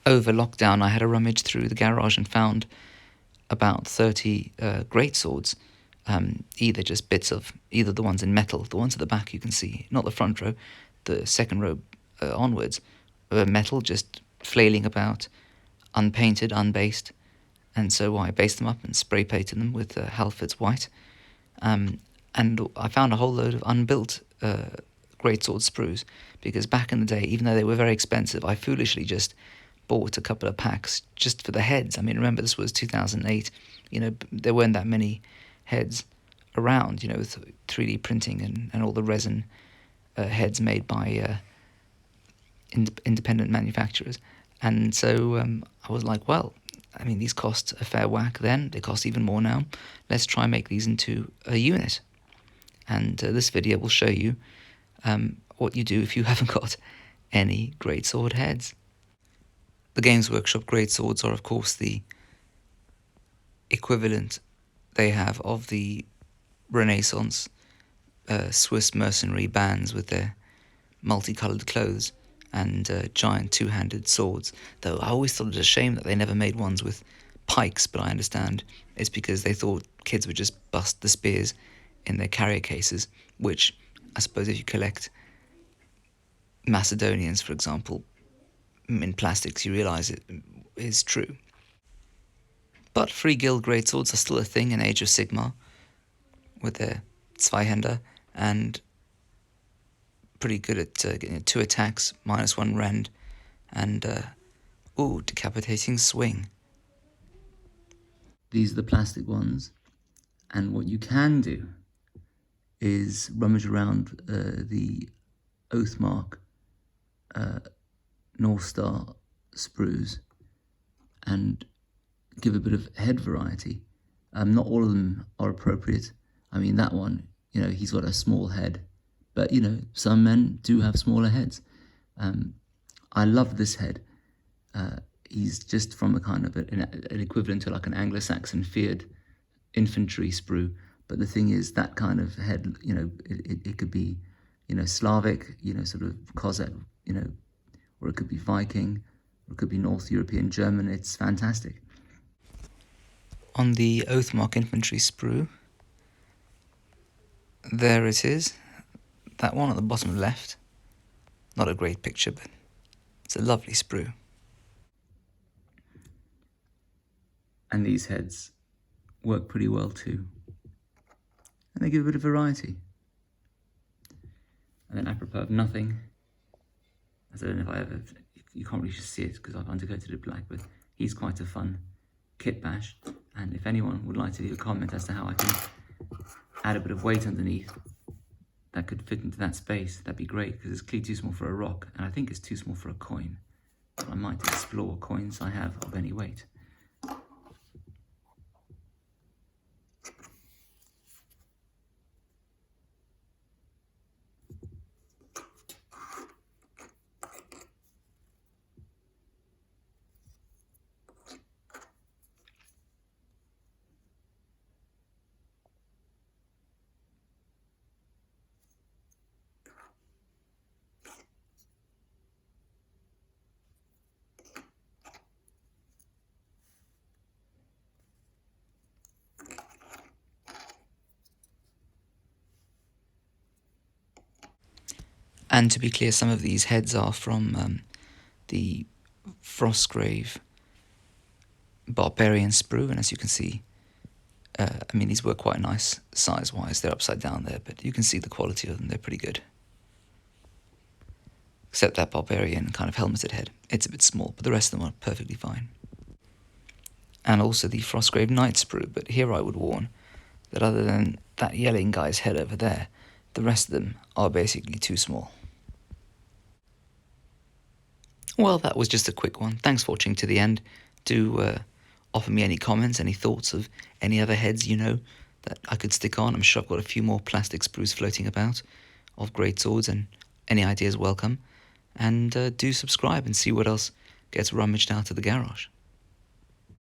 Over lockdown, I had a rummage through the garage and found about 30 greatswords, either just bits of either the ones in metal, the ones at the back you can see, not the front row, the second row onwards, metal just flailing about, unpainted, unbased, and so I based them up and spray painted them with Halfords white, and I found a whole load of unbuilt greatsword sprues, because back in the day, even though they were very expensive, I foolishly just bought a couple of packs just for the heads. I mean, remember, this was 2008. There weren't that many heads around, with 3D printing and all the resin heads made by independent manufacturers. And so I was like, well, I mean, these cost a fair whack then. They cost even more now. Let's try and make these into a unit. And this video will show you what you do if you haven't got any greatsword heads. The Games Workshop greatswords are, of course, the equivalent they have of the Renaissance Swiss mercenary bands with their multicoloured clothes and giant two-handed swords. Though I always thought it was a shame that they never made ones with pikes, but I understand it's because they thought kids would just bust the spears in their carrier cases, which I suppose if you collect Macedonians, for example, in plastics, you realise it is true. But free guild greatswords are still a thing in Age of Sigmar, with their Zweihänder, and pretty good at getting 2 attacks, -1 rend, and decapitating swing. These are the plastic ones, and what you can do is rummage around the Oathmark North Star sprues and give a bit of head variety. Not all of them are appropriate. I mean, that one, he's got a small head, but some men do have smaller heads. I love this head. He's just from a kind of an equivalent to like an Anglo-Saxon feared infantry sprue. But the thing is, that kind of head, it could be, Slavic, sort of Cossack, or it could be Viking, or it could be North European German. It's fantastic. On the Oathmark infantry sprue, there it is, that one at the bottom left. Not a great picture, but it's a lovely sprue. And these heads work pretty well too. And they give a bit of variety. And then, apropos of nothing, I don't know if you can't really see it because I've undercoated it black, but he's quite a fun kit bash. And if anyone would like to leave a comment as to how I can add a bit of weight underneath that could fit into that space, that'd be great, because it's clearly too small for a rock, and I think it's too small for a coin. I might explore coins I have of any weight. And to be clear, some of these heads are from the Frostgrave Barbarian sprue, and as you can see, I mean, these were quite nice size-wise. They're upside down there, but you can see the quality of them. They're pretty good. Except that Barbarian kind of helmeted head. It's a bit small, but the rest of them are perfectly fine. And also the Frostgrave Knight sprue, but here I would warn that other than that yelling guy's head over there, the rest of them are basically too small. Well, that was just a quick one. Thanks for watching to the end. Do offer me any comments, any thoughts of any other heads that I could stick on. I'm sure I've got a few more plastic sprues floating about of greatswords, and any ideas welcome. And do subscribe and see what else gets rummaged out of the garage.